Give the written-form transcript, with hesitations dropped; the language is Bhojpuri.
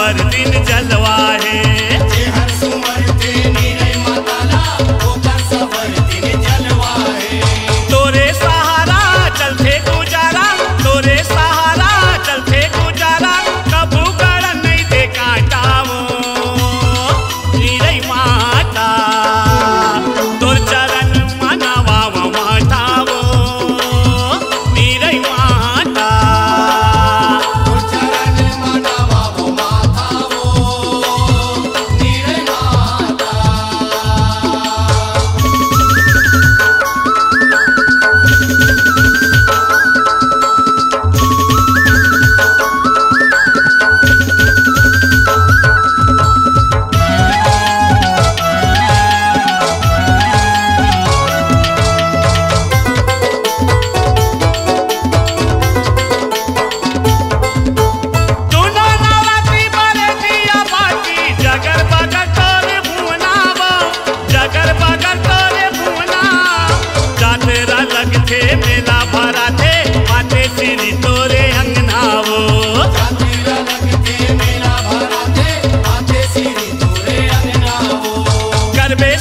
सवर दिन जलवा है। जे हर सुमर ते नीरे माताला ओकर सवर दिन जलवा है। तोरे सहारा चलते गुजारा, तोरे सहारा चलते गुजारा, कबू कर नहीं दे काटावो नीरे माता, तोर चरण मनावा मातावो नीरे माता। तोर चरण मनावा मातावो नीरे माता। दुनो नवरात्रि बरे दिया बाती, जगर बगर तोरे भुवनावा, जगर बगर तोरे भुवना। जातेरा लगथे मेला भरा थे, माथे सिरी तोरे अंगनावो। जातेरा लगते मेला भरा थे, आते सिरी तोरे अंगनावो। करबे